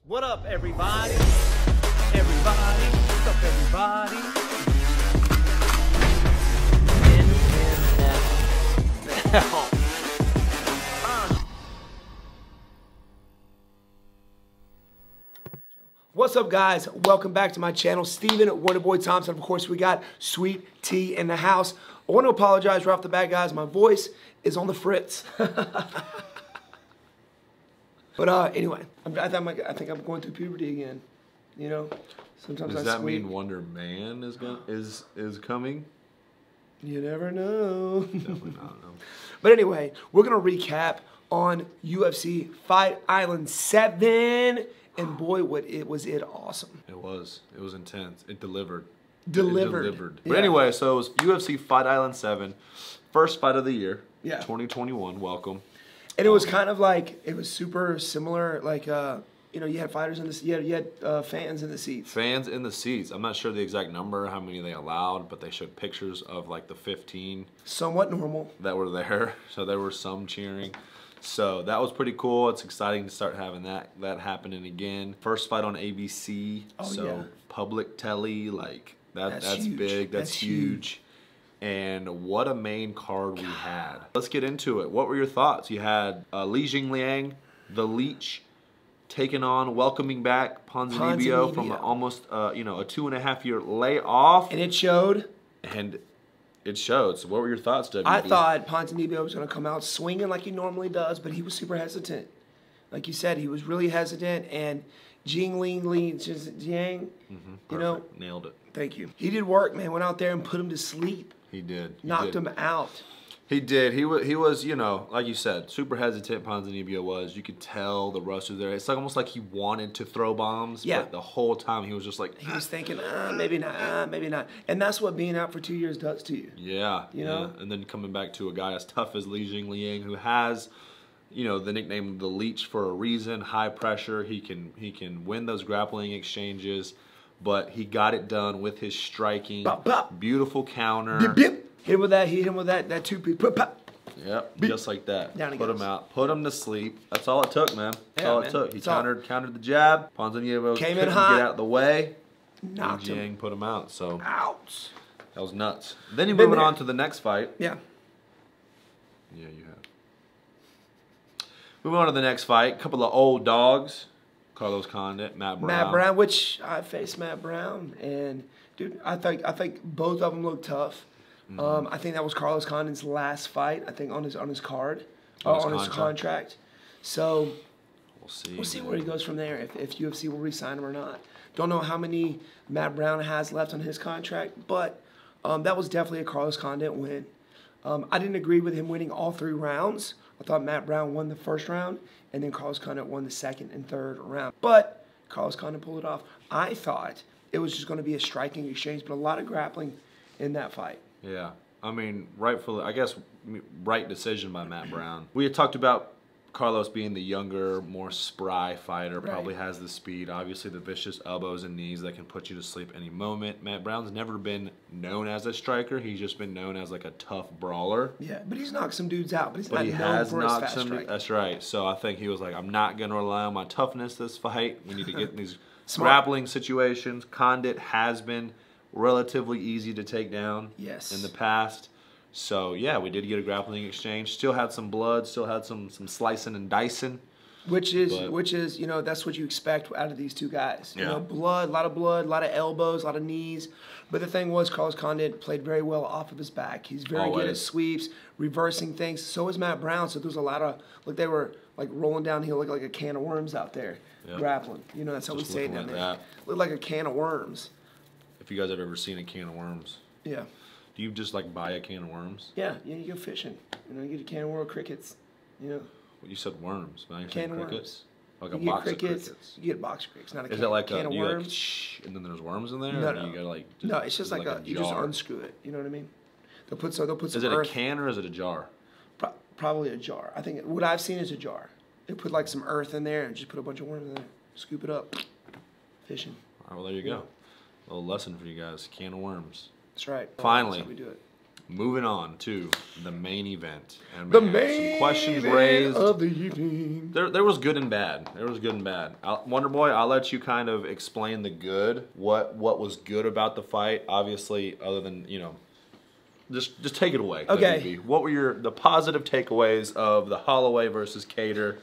What up, everybody? What's up, everybody? What's up, guys? Welcome back to my channel. Steven, Wonderboy, Thompson. Of course, we got Sweet Tea in the house. I want to apologize right off the bat, guys. My voice is on the fritz. But anyway, I think I'm going through puberty again. You know, sometimes Does that mean Wonder Man is coming? You never know. Definitely not. No. But anyway, we're gonna recap on UFC Fight Island 7, and boy, was it awesome. It was intense. It delivered. Delivered. But anyway, so it was UFC Fight Island 7, first fight of the year. Yeah. 2021. Welcome. And it was kind of like, it was super similar, like, you know, you had fighters in the, you had fans in the seats. Fans in the seats. I'm not sure the exact number, how many they allowed, but they showed pictures of like the 15. Somewhat normal. That were there. So there were some cheering. So that was pretty cool. It's exciting to start having that happening again. First fight on ABC. Oh, so yeah. Public telly, like that's huge. big. That's huge. And what a main card we had. Let's get into it. What were your thoughts? You had Jingliang, the Leech, taking on, welcoming back Ponzinibbio from almost you know, a 2.5-year layoff. And it showed. And it showed. So what were your thoughts, WB? I thought Ponzinibbio was going to come out swinging like he normally does, but he was super hesitant. Like you said, he was really hesitant. And Jingliang, you know. Nailed it. Thank you. He did work, man. Went out there and put him to sleep. He did. Knocked him out. He did. He was, you know, like you said, super hesitant. Ponzinibbio was. You could tell the rush was there. It's like almost like he wanted to throw bombs. Yeah. But the whole time he was just like. He was thinking, maybe not, maybe not. And that's what being out for 2 years does to you. Yeah. You know. And then coming back to a guy as tough as Jingliang, who has, you know, the nickname the Leech for a reason. High pressure. He can win those grappling exchanges. But he got it done with his striking. Bop, bop. Beautiful counter. Bip, bip. Hit him with that. Hit him with that two-piece. Pop, pop. Yep, just like that. Down he Put goes. him out. Put him to sleep. That's all it took, man. That's all it took. He countered the jab. Ponzinibbio Came couldn't in hot. get out of the way. Knocked him. Jingliang put him out. So Ouch. that was nuts. Then you're moving on to the next fight. Yeah. Yeah, you have. Moving on to the next fight. A couple of old dogs. Carlos Condit, Matt Brown. Which I faced Matt Brown, and dude, I think both of them looked tough. I think that was Carlos Condit's last fight. I think on his card, on his contract. So we'll see where he goes from there. If UFC will re-sign him or not. Don't know how many Matt Brown has left on his contract, but that was definitely a Carlos Condit win. I didn't agree with him winning all 3 rounds. I thought Matt Brown won the first round, and then Carlos Condit won the second and third round. But Carlos Condit pulled it off. I thought it was just going to be a striking exchange, but a lot of grappling in that fight. Yeah. I mean, rightfully, I guess, right decision by Matt Brown. We had talked about Carlos being the younger, more spry fighter, probably has the speed, obviously the vicious elbows and knees that can put you to sleep any moment. Matt Brown's never been known as a striker. He's just been known as like a tough brawler. Yeah, but he's knocked some dudes out, but he's not he known has for his knocked fast some. strike. That's right. So I think he was like, I'm not going to rely on my toughness this fight. We need to get in these grappling situations. Condit has been relatively easy to take down in the past. So, yeah, we did get a grappling exchange. Still had some blood. Still had some slicing and dicing. Which is, you know, that's what you expect out of these two guys. You know, blood, a lot of elbows, a lot of knees. But the thing was, Carlos Condit played very well off of his back. He's very good at sweeps, reversing things. So is Matt Brown. So there's a lot of, like, they were, like, rolling downhill like a can of worms out there, grappling. You know, that's how we say it down there. Looked like a can of worms. If you guys have ever seen a can of worms. Yeah. Do you just like buy a can of worms? Yeah, you go fishing. You know, you get a can of worm crickets. You know. Well, you said worms, but you can said of crickets. Worms. Like you a box of crickets. You get a box of crickets, not a can. Is it like can a of you worms? Like, shh, and then there's worms in there? No, or no. You gotta like No, it's just like a you just jar? unscrew it. You know what I mean? They'll put some Is it earth. a can or is it a jar? Probably a jar. I think what I've seen is a jar. They put like some earth in there and just put a bunch of worms in there. Scoop it up. Fishing. All right, well there you go. A little lesson for you guys. Can of worms. That's right. Finally. That's how we do it. Moving on to the main event. And The man, main some questions event raised of the evening. There was good and bad. There was good and bad. Wonderboy, I'll let you kind of explain the good. What was good about the fight? Obviously, other than, you know, just take it away. Okay. WB. What were the positive takeaways of the Holloway versus Kattar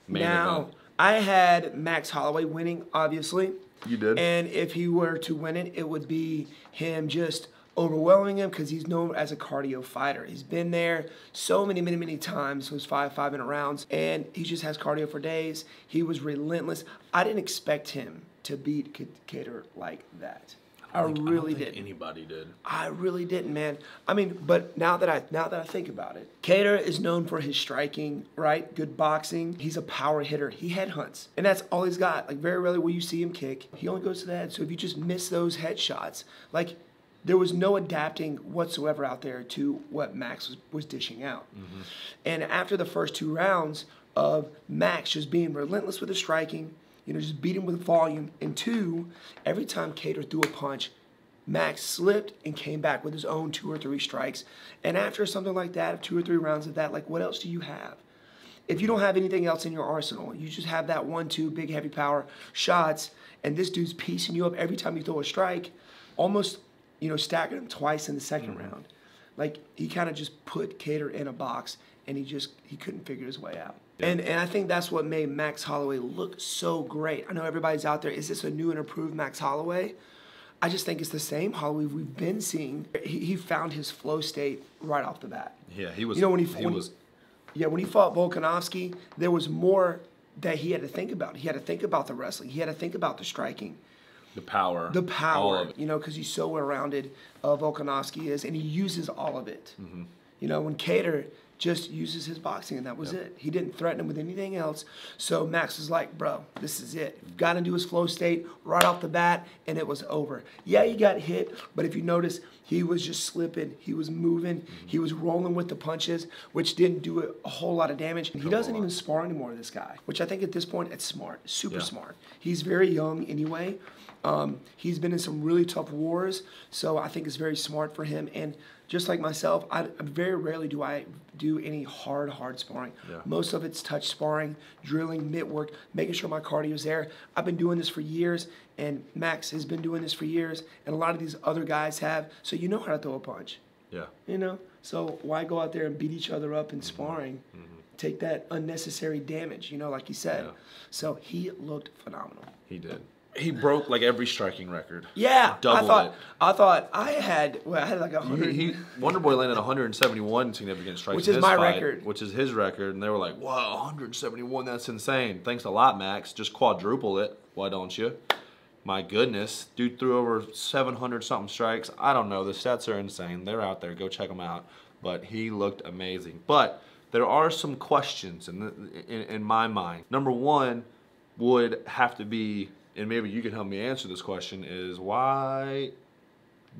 main event? I had Max Holloway winning, obviously. You did? And if he were to win it, it would be him just overwhelming him because he's known as a cardio fighter. He's been there so many times, those 5-minute rounds, and he just has cardio for days. He was relentless. I didn't expect him to beat Kattar like that. I really didn't. Anybody did. I really didn't, man. I mean, but now that I think about it, Kattar is known for his striking, right? Good boxing. He's a power hitter. He headhunts, and that's all he's got. Like, very rarely will you see him kick. He only goes to the head. So if you just miss those headshots, like, there was no adapting whatsoever out there to what Max was dishing out. Mm-hmm. And after the first 2 rounds of Max just being relentless with his striking, you know, just beat him with volume, and 2, every time Kattar threw a punch, Max slipped and came back with his own 2 or 3 strikes. And after something like that, 2 or 3 rounds of that, like, what else do you have? If you don't have anything else in your arsenal, you just have that 1-2 big heavy power shots, and this dude's piecing you up every time you throw a strike, almost, you know, staggered him twice in the second round. Like, he kind of just put Kattar in a box, and he couldn't figure his way out. Yeah. And I think that's what made Max Holloway look so great. I know everybody's out there, is this a new and improved Max Holloway? I just think it's the same Holloway we've been seeing. He found his flow state right off the bat. Yeah, he was. You know, when he fought Volkanovski, there was more that he had to think about. He had to think about the wrestling. He had to think about the striking. The power. All of it. You know, because he's so well-rounded, Volkanovski is, and he uses all of it. Mm-hmm. You know, when Kattar just uses his boxing, and that was it. He didn't threaten him with anything else. So Max was like, bro, this is it. You've got to do his flow state right off the bat, and it was over. Yeah, he got hit, but if you notice, he was just slipping. He was moving. Mm-hmm. He was rolling with the punches, which didn't do a whole lot of damage. And he doesn't even spar anymore, this guy, which I think at this point, it's smart, super smart. He's very young anyway. He's been in some really tough wars, so I think it's very smart for him. And just like myself, I very rarely do I do any hard sparring. Yeah. Most of it's touch sparring, drilling, mitt work, making sure my cardio's there. I've been doing this for years, and Max has been doing this for years, and a lot of these other guys have. So you know how to throw a punch. Yeah. You know? So why go out there and beat each other up in sparring? Mm-hmm. Take that unnecessary damage, you know, like you said. Yeah. So he looked phenomenal. He did. He broke like every striking record. Yeah, doubled it. I thought I had like 100. Wonderboy landed 171 significant strikes. Which is my record. Which is his record, and they were like, "Wow, 171, that's insane." Thanks a lot, Max. Just quadruple it. Why don't you? My goodness, dude threw over 700 something strikes. I don't know. The stats are insane. They're out there. Go check them out. But he looked amazing. But there are some questions in my mind. Number one would have to be, and maybe you can help me answer this question, is why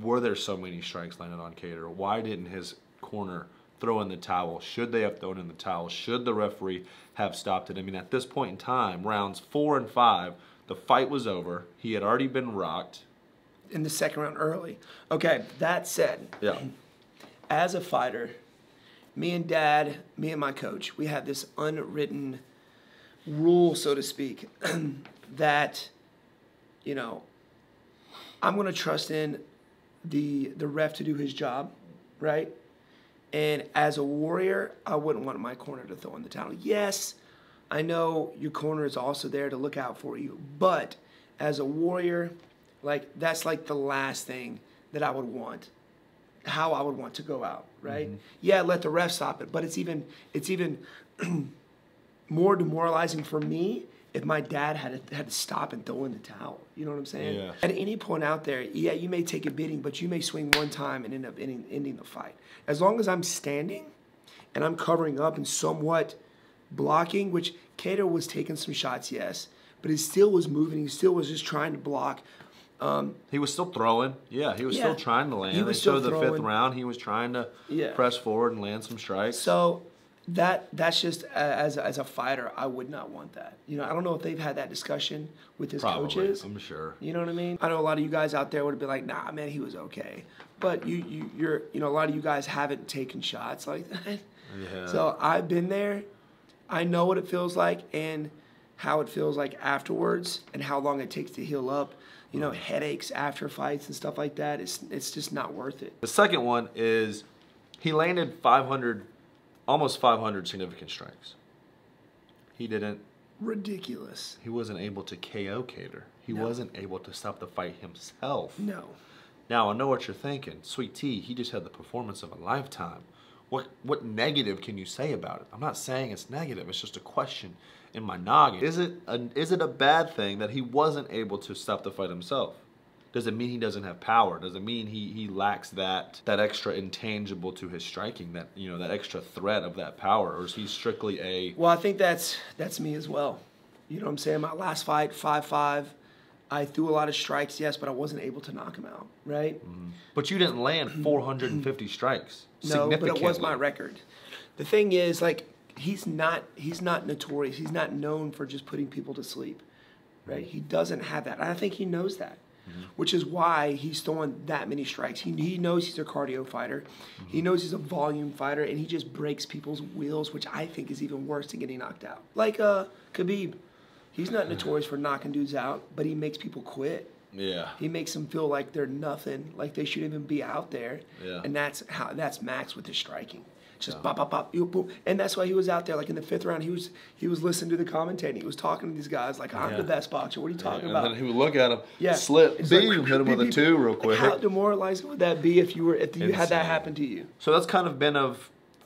were there so many strikes landed on Kattar? Why didn't his corner throw in the towel? Should they have thrown in the towel? Should the referee have stopped it? I mean, at this point in time, rounds 4 and 5, the fight was over. He had already been rocked. In the second round early. Okay, that said, as a fighter, me and Dad, me and my coach, we have this unwritten rule, so to speak, that, you know, I'm going to trust in the ref to do his job, right? And as a warrior, I wouldn't want my corner to throw in the towel. Yes, I know your corner is also there to look out for you, but as a warrior, like, that's like the last thing that I would want, how I would want to go out, right? Mm-hmm. Yeah, let the ref stop it, but it's even more demoralizing for me if my dad had to stop and throw in the towel. You know what I'm saying? Yeah. At any point out there, yeah, you may take a beating, but you may swing one time and end up ending the fight. As long as I'm standing and I'm covering up and somewhat blocking, which Kattar was taking some shots, yes, but he still was moving. He still was just trying to block. He was still throwing. Yeah, he was still trying to land. He was still the 5th round. He was trying to press forward and land some strikes. So That's just as a fighter, I would not want that. You know, I don't know if they've had that discussion with his coaches. I'm sure. You know what I mean? I know a lot of you guys out there would have been like, nah, man, he was okay. But you're a lot of you guys haven't taken shots like that. Yeah. So I've been there. I know what it feels like and how it feels like afterwards and how long it takes to heal up. You know, headaches after fights and stuff like that. It's just not worth it. The second one is he landed 500, almost 500 significant strikes. He didn't. Ridiculous. He wasn't able to KO Kattar. He wasn't able to stop the fight himself. No. Now, I know what you're thinking. Sweet Tea, he just had the performance of a lifetime. What negative can you say about it? I'm not saying it's negative. It's just a question in my noggin. Is it a bad thing that he wasn't able to stop the fight himself? Does it mean he doesn't have power? Does it mean he lacks that extra intangible to his striking, that that extra threat of that power, or is he strictly a? Well, I think that's me as well. You know what I'm saying? My last fight, 5-5. I threw a lot of strikes, yes, but I wasn't able to knock him out, right? Mm-hmm. But you didn't land 450 strikes. No, but it was my record. The thing is, like, he's not notorious. He's not known for just putting people to sleep, right? He doesn't have that. And I think he knows that, which is why he's throwing that many strikes. He knows he's a cardio fighter. He knows he's a volume fighter, and he just breaks people's wheels, which I think is even worse than getting knocked out. Like Khabib. He's not notorious for knocking dudes out, but he makes people quit. Yeah. He makes them feel like they're nothing, like they shouldn't even be out there. Yeah. And that's Max with his striking. Just pop, pop, pop, boom. And that's why he was out there. Like in the 5th round, he was listening to the commentating. He was talking to these guys like, I'm the best boxer. What are you talking about? And then he would look at him, slip, boom, hit him with a 2 real quick. How demoralizing would that be if you had that happen to you? So that's kind of been a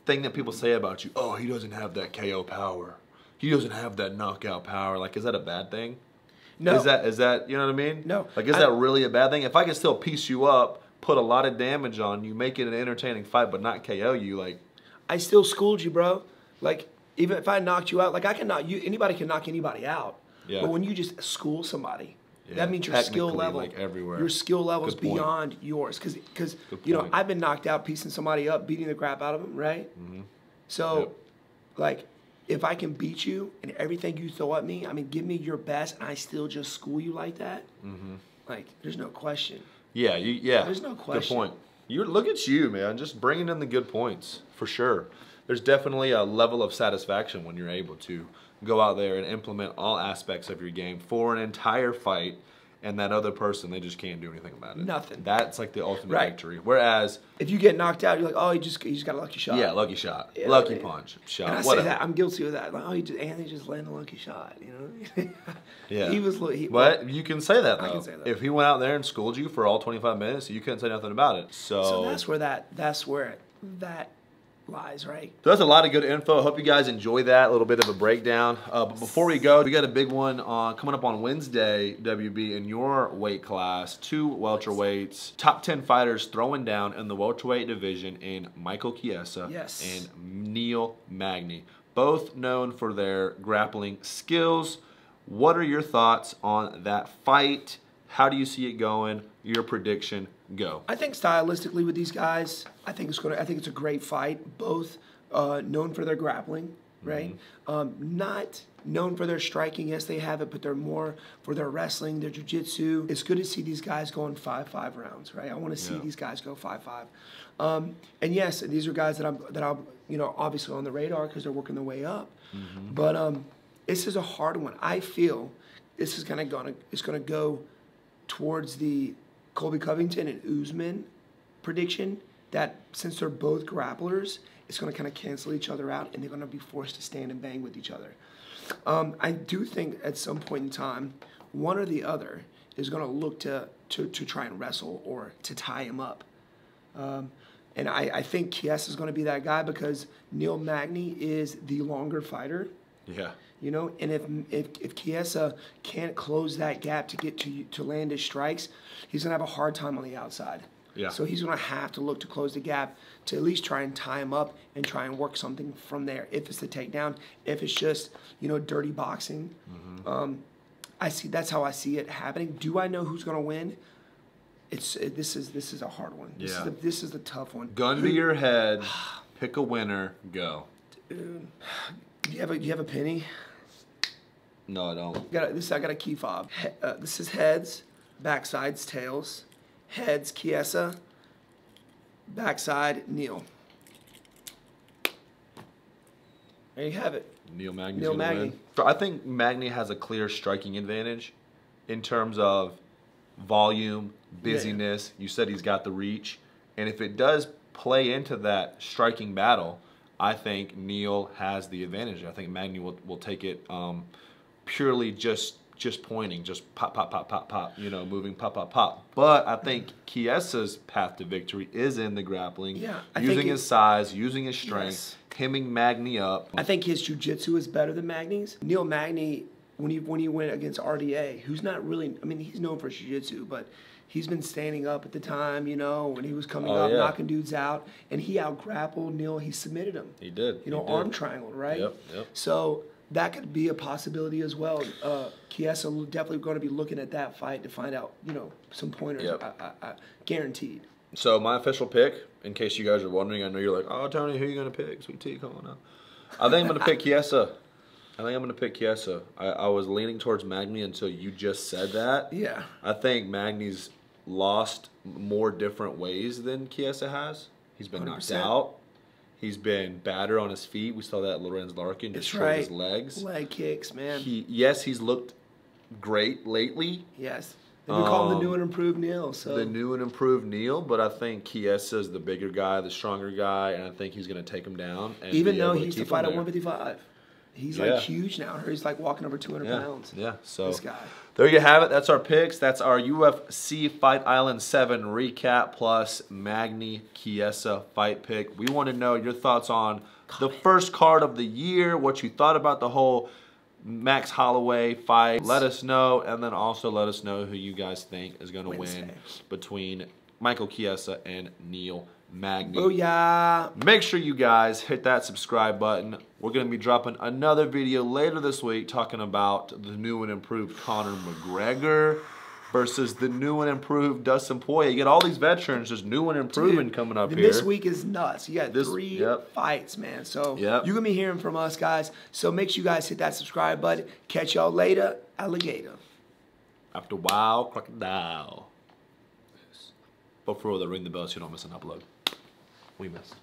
thing that people say about you. Oh, he doesn't have that KO power. He doesn't have that knockout power. Like, is that a bad thing? No. Is that you know what I mean? No. Like, is that really a bad thing? If I can still piece you up, put a lot of damage on you, make it an entertaining fight, but not KO you, like. I still schooled you, bro. Like, even if I knocked you out, like I can knock you. Anybody can knock anybody out. Yeah. But when you just school somebody, that means your skill level, like everywhere. Your skill level is beyond yours. Because I've been knocked out, piecing somebody up, beating the crap out of them, right? Mm-hmm. So, like, if I can beat you and everything you throw at me, I mean, give me your best, and I still just school you like that, like, there's no question. Yeah, There's no question. Good point. Look at you, man, just bringing in the good points, for sure. There's definitely a level of satisfaction when you're able to go out there and implement all aspects of your game for an entire fight, and that other person, they just can't do anything about it. Nothing. That's like the ultimate victory. Whereas if you get knocked out, you're like, oh, he just got a lucky shot. Yeah, lucky shot, lucky punch, shot. And I say that I'm guilty of that. Like, oh, Anthony just landed a lucky shot. You know. Yeah. But you can say that though. I can say that. If he went out there and schooled you for all 25 minutes, you couldn't say nothing about it. So that's where that lies, right? So that's a lot of good info. I hope you guys enjoy that, a little bit of a breakdown. But before we go, we got a big one coming up on Wednesday, WB, in your weight class. 2 welterweights, top 10 fighters throwing down in the welterweight division in Michael Chiesa and Neil Magny. Both known for their grappling skills. What are your thoughts on that fight? How do you see it going? Your prediction, go. I think stylistically with these guys, I think it's a great fight. Both known for their grappling, right? Not known for their striking. Yes, they have it, but they're more for their wrestling, their jiu-jitsu. It's good to see these guys going 5-5 rounds, right? I want to see these guys go 5-5. And yes, these are guys that I'm obviously on the radar because they're working their way up. But this is a hard one. I feel this is gonna go towards the Colby Covington and Usman prediction, that since they're both grapplers, it's going to kind of cancel each other out, and they're going to be forced to stand and bang with each other. I do think at some point in time, one or the other is going to look to try and wrestle or to tie him up. And I think Chiesa is going to be that guy because Neil Magny is the longer fighter. Yeah. And if Chiesa can't close that gap to get to land his strikes, he's gonna have a hard time on the outside. Yeah. So he's gonna have to look to close the gap to at least try and tie him up and try and work something from there. If it's the takedown, if it's just dirty boxing, that's how I see it happening. Do I know who's gonna win? This is a hard one. This is the tough one. Gun to your head, pick a winner, go. Dude, do you have a penny? No, I don't. I got a key fob. This is heads, backside's tails. Heads, Chiesa. Backside, Neil. There you have it. Neil Magny's going to win. So I think Magny has a clear striking advantage in terms of volume, busyness. Yeah. You said he's got the reach. And if it does play into that striking battle, I think Neil has the advantage. I think Magny will take it purely just pointing, just pop, pop, pop, pop, pop, you know, moving pop, pop, pop. But I think Chiesa's path to victory is in the grappling, using his size, using his strength, hemming Magny up. I think his jiu-jitsu is better than Magny's. Neil Magny, when he went against RDA, who's not really, I mean, he's known for jiu-jitsu, but he's been standing up at the time, you know, when he was coming up, knocking dudes out, and he out-grappled Neil. He submitted him. He did. You know, arm triangled, right? Yep. So that could be a possibility as well. Chiesa definitely going to be looking at that fight to find out, you know, some pointers. Guaranteed. So my official pick, in case you guys are wondering, I know you're like, oh, Tony, who are you going to pick? Sweet tea, come on now. I think I'm going to pick Chiesa. I was leaning towards Magny until you just said that. Yeah. I think Magny's lost more different ways than Chiesa has. He's been 100%. Knocked out. He's been battered on his feet. We saw that Lorenz Larkin just showed his legs. Leg kicks, man. He's looked great lately. Yes. And we call him the new and improved Neil. So. The new and improved Neil, but I think Chiesa is the bigger guy, the stronger guy, and I think he's going to take him down. And even though he used to fight at 155. He's like huge now. He's like walking over 200 pounds. Yeah, so this guy. There you have it. That's our picks. That's our UFC Fight Island 7 recap plus Magny Chiesa fight pick. We want to know your thoughts on the first card of the year, what you thought about the whole Max Holloway fight. Let us know, and then also let us know who you guys think is going to win between Michael Chiesa and Neil Magny. Oh yeah. Make sure you guys hit that subscribe button. We're going to be dropping another video later this week talking about the new and improved Conor McGregor versus the new and improved Dustin Poirier. You get all these veterans, just new and improving coming up here. This week is nuts. You got three fights, man. So you're going to be hearing from us, guys. So make sure you guys hit that subscribe button. Catch y'all later, alligator. After a while, crocodile. But for all that, ring the bell so you don't miss an upload. We missed.